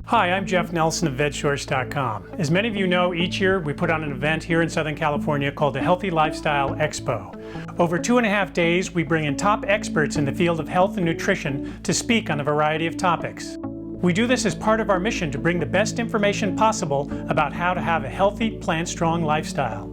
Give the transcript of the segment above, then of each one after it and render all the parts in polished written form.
Hi, I'm Jeff Nelson of VegSource.com. As many of you know, each year we put on an event here in Southern California called the Healthy Lifestyle Expo. Over 2.5 days, we bring in top experts in the field of health and nutrition to speak on a variety of topics. We do this as part of our mission to bring the best information possible about how to have a healthy, plant-strong lifestyle.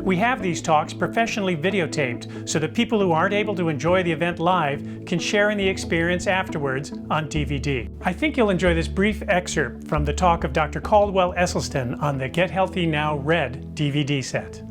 We have these talks professionally videotaped so that people who aren't able to enjoy the event live can share in the experience afterwards on DVD. I think you'll enjoy this brief excerpt from the talk of Dr. Caldwell Esselstyn on the Get Healthy Now Red DVD set.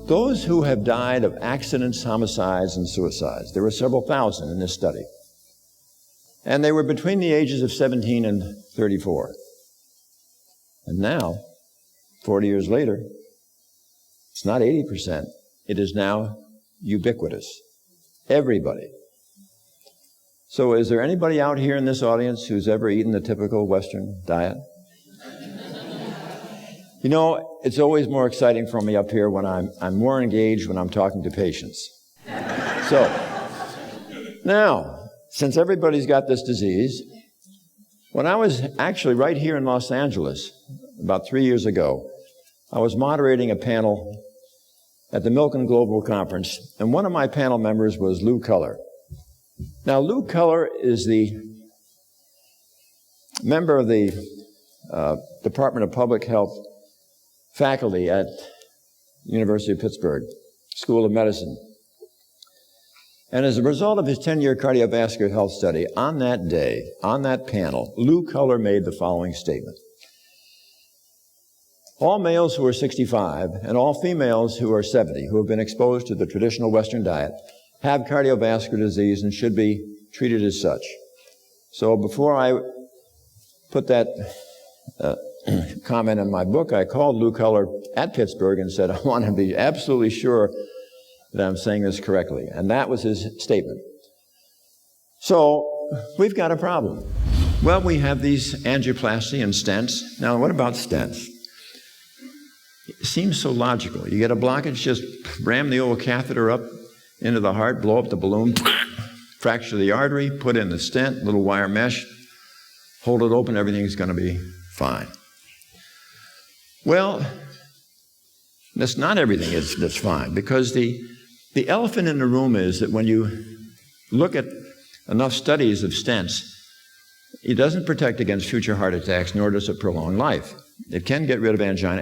Those who have died of accidents, homicides, and suicides, there were several thousand in this study, and they were between the ages of 17 and 34. And now, 40 years later, it's not 80%. It is now ubiquitous. Everybody. So is there anybody out here in this audience who's ever eaten the typical Western diet? You know, it's always more exciting for me up here when I'm more engaged when I'm talking to patients. So, now, since everybody's got this disease, when I was actually right here in Los Angeles about 3 years ago, I was moderating a panel at the Milken Global Conference, and one of my panel members was Lou Culler. Now, Lou Culler is the member of the Department of Public Health faculty at University of Pittsburgh School of Medicine. And as a result of his 10-year cardiovascular health study, on that day, on that panel, Lou Culler made the following statement. All males who are 65 and all females who are 70 who have been exposed to the traditional Western diet have cardiovascular disease and should be treated as such. So before I put that comment in my book, I called Lou Culler at Pittsburgh and said, I want to be absolutely sure that I'm saying this correctly. And that was his statement. So we've got a problem. Well, we have these angioplasty and stents. Now, what about stents? It seems so logical. You get a blockage, just ram the old catheter up into the heart, blow up the balloon, fracture the artery, put in the stent, little wire mesh, hold it open, everything's going to be fine. Well, that's not everything that's fine, because the elephant in the room is that when you look at enough studies of stents, it doesn't protect against future heart attacks, nor does it prolong life. It can get rid of angina,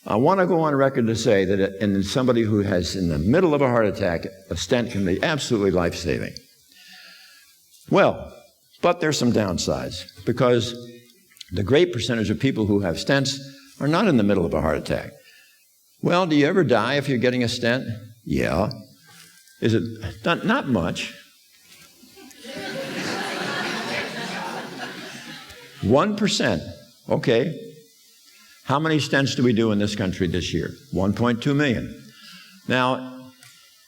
I want to go on record to say that in somebody who has in the middle of a heart attack, a stent can be absolutely life-saving. Well, but there's some downsides, because the great percentage of people who have stents are not in the middle of a heart attack. Well, do you ever die if you're getting a stent? Yeah. Is it not much? 1%. Okay. How many stents do we do in this country this year? 1.2 million. Now,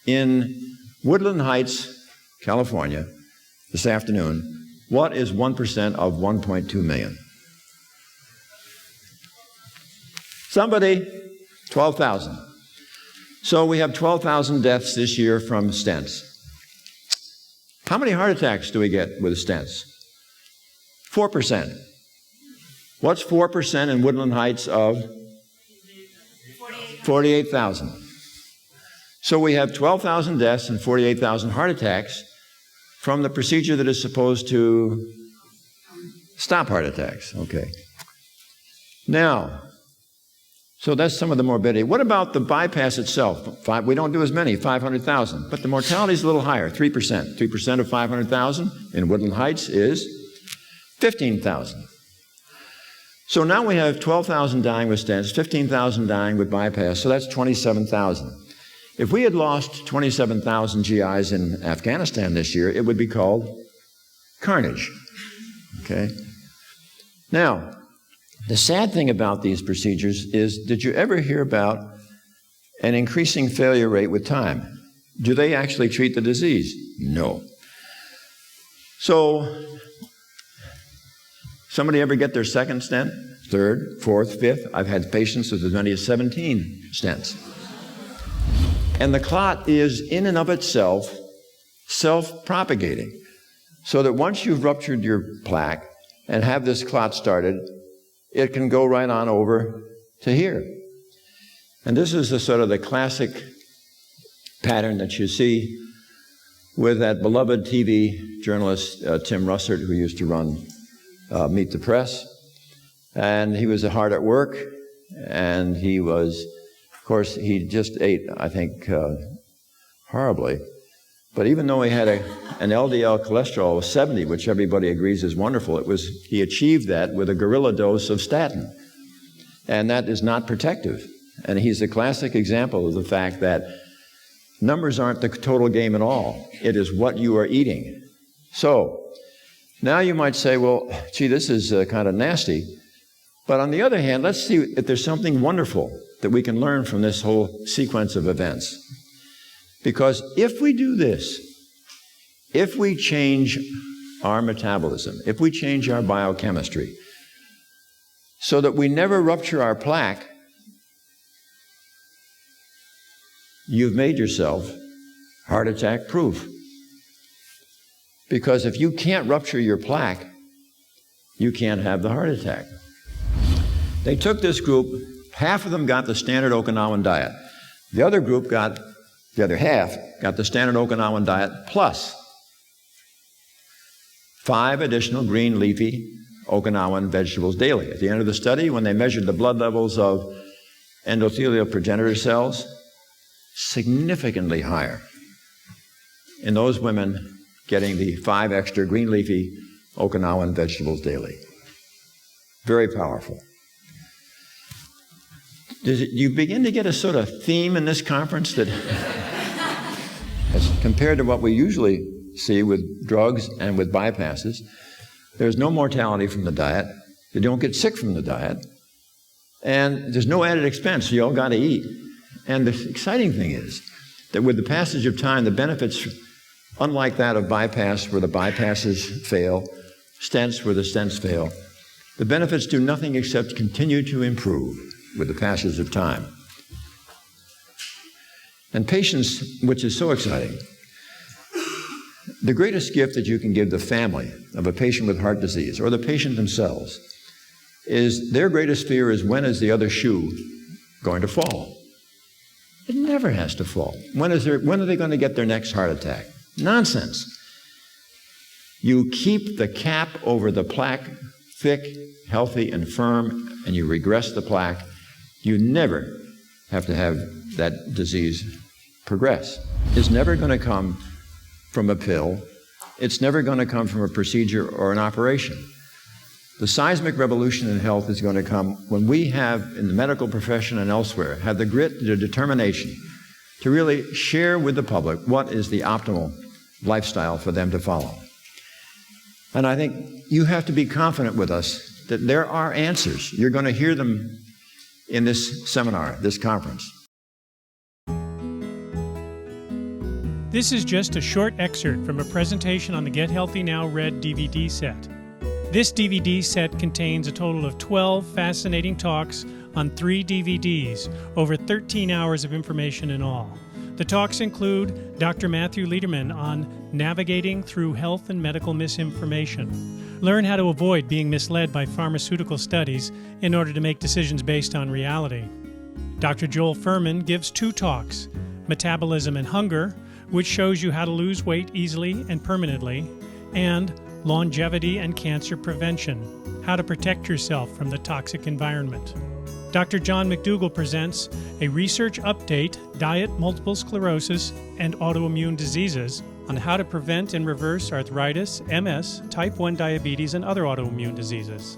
in Woodland Heights, California, this afternoon, what is 1% of 1.2 million? Somebody, 12,000. So we have 12,000 deaths this year from stents. How many heart attacks do we get with stents? 4%. What's 4% in Woodland Heights of 48,000? So we have 12,000 deaths and 48,000 heart attacks from the procedure that is supposed to stop heart attacks. Okay. Now, so that's some of the morbidity. What about the bypass itself? We don't do as many, 500,000, but the mortality is a little higher, 3%. 3% of 500,000 in Woodland Heights is 15,000. So now we have 12,000 dying with stents, 15,000 dying with bypass, so that's 27,000. If we had lost 27,000 GIs in Afghanistan this year, it would be called carnage. Okay? Now, the sad thing about these procedures is, did you ever hear about an increasing failure rate with time? Do they actually treat the disease? No. So, somebody ever get their second stent? Third, fourth, fifth? I've had patients with as many as 17 stents. And the clot is, in and of itself, self-propagating. So that once you've ruptured your plaque, and have this clot started, it can go right on over to here. And this is the sort of the classic pattern that you see with that beloved TV journalist, Tim Russert, who used to run Meet the Press. And he was hard at work, and he was, of course, he just ate, I think, horribly. But even though he had an LDL cholesterol of 70, which everybody agrees is wonderful, he achieved that with a gorilla dose of statin. And that is not protective. And he's a classic example of the fact that numbers aren't the total game at all. It is what you are eating. So, now you might say, well, gee, this is kind of nasty. But on the other hand, let's see if there's something wonderful that we can learn from this whole sequence of events. Because if we do this, if we change our metabolism, if we change our biochemistry, so that we never rupture our plaque, you've made yourself heart attack proof. Because if you can't rupture your plaque, you can't have the heart attack. They took this group, half of them got the standard Okinawan diet. The other half got the standard Okinawan diet plus 5 additional green leafy Okinawan vegetables daily. At the end of the study, when they measured the blood levels of endothelial progenitor cells, significantly higher in those women getting the 5 extra green leafy Okinawan vegetables daily. Very powerful. You begin to get a sort of theme in this conference that, as compared to what we usually see with drugs and with bypasses, there's no mortality from the diet. You don't get sick from the diet. And there's no added expense. You all got to eat. And the exciting thing is that with the passage of time, the benefits, unlike that of bypass, where the bypasses fail, stents where the stents fail, the benefits do nothing except continue to improve with the passage of time. And patience, which is so exciting, the greatest gift that you can give the family of a patient with heart disease, or the patient themselves, is their greatest fear is, when is the other shoe going to fall? It never has to fall. When are they going to get their next heart attack? Nonsense. You keep the cap over the plaque thick, healthy, and firm, and you regress the plaque. You never have to have that disease progress. It's never going to come from a pill. It's never going to come from a procedure or an operation. The seismic revolution in health is going to come when we have, in the medical profession and elsewhere, have the grit, the determination to really share with the public what is the optimal lifestyle for them to follow. And I think you have to be confident with us that there are answers. You're going to hear them in this seminar, this conference. This is just a short excerpt from a presentation on the Get Healthy Now Red DVD set. This DVD set contains a total of 12 fascinating talks on 3 DVDs, over 13 hours of information in all. The talks include Dr. Matthew Lederman on navigating through health and medical misinformation. Learn how to avoid being misled by pharmaceutical studies in order to make decisions based on reality. Dr. Joel Fuhrman gives 2 talks, Metabolism and Hunger, which shows you how to lose weight easily and permanently, and Longevity and Cancer Prevention, how to protect yourself from the toxic environment. Dr. John McDougall presents a research update, Diet, Multiple Sclerosis, and Autoimmune Diseases, on how to prevent and reverse arthritis, MS, type 1 diabetes, and other autoimmune diseases.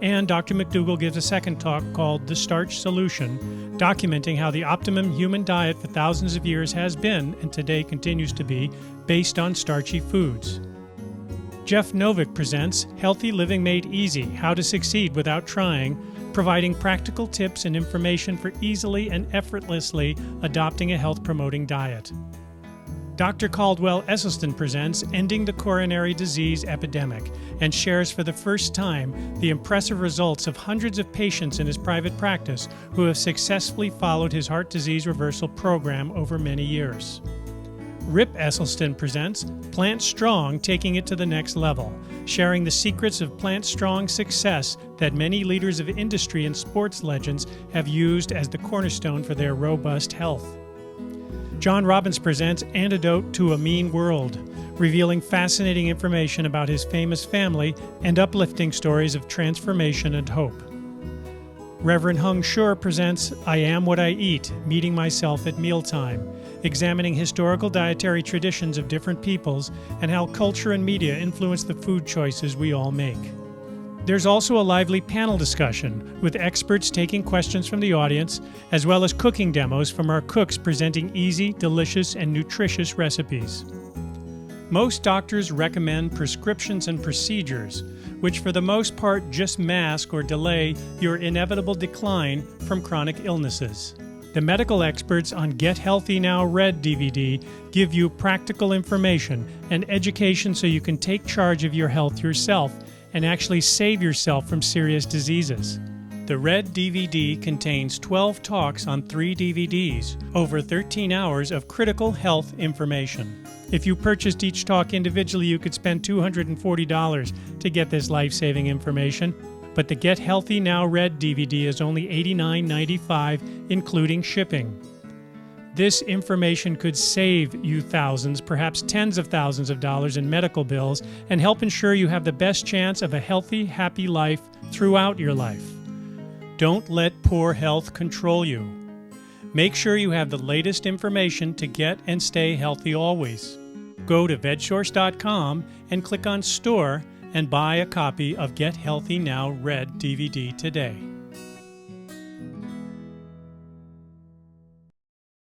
And Dr. McDougall gives a second talk called The Starch Solution, documenting how the optimum human diet for thousands of years has been, and today continues to be, based on starchy foods. Jeff Novick presents Healthy Living Made Easy, How to Succeed Without Trying, providing practical tips and information for easily and effortlessly adopting a health-promoting diet. Dr. Caldwell Esselstyn presents Ending the Coronary Disease Epidemic and shares for the first time the impressive results of hundreds of patients in his private practice who have successfully followed his heart disease reversal program over many years. Rip Esselstyn presents Plant Strong, Taking It to the Next Level, sharing the secrets of Plant Strong success that many leaders of industry and sports legends have used as the cornerstone for their robust health. John Robbins presents Antidote to a Mean World, revealing fascinating information about his famous family and uplifting stories of transformation and hope. Reverend Hung Shur presents I Am What I Eat, Meeting Myself at Mealtime, examining historical dietary traditions of different peoples and how culture and media influence the food choices we all make. There's also a lively panel discussion with experts taking questions from the audience, as well as cooking demos from our cooks presenting easy, delicious, and nutritious recipes. Most doctors recommend prescriptions and procedures, which for the most part just mask or delay your inevitable decline from chronic illnesses. The medical experts on Get Healthy Now Red DVD give you practical information and education so you can take charge of your health yourself and actually save yourself from serious diseases. The Red DVD contains 12 talks on 3 DVDs, over 13 hours of critical health information. If you purchased each talk individually, you could spend $240 to get this life-saving information, but the Get Healthy Now Red DVD is only $89.95, including shipping. This information could save you thousands, perhaps tens of thousands of dollars in medical bills and help ensure you have the best chance of a healthy, happy life throughout your life. Don't let poor health control you. Make sure you have the latest information to get and stay healthy always. Go to VegSource.com and click on Store and buy a copy of Get Healthy Now Red DVD today.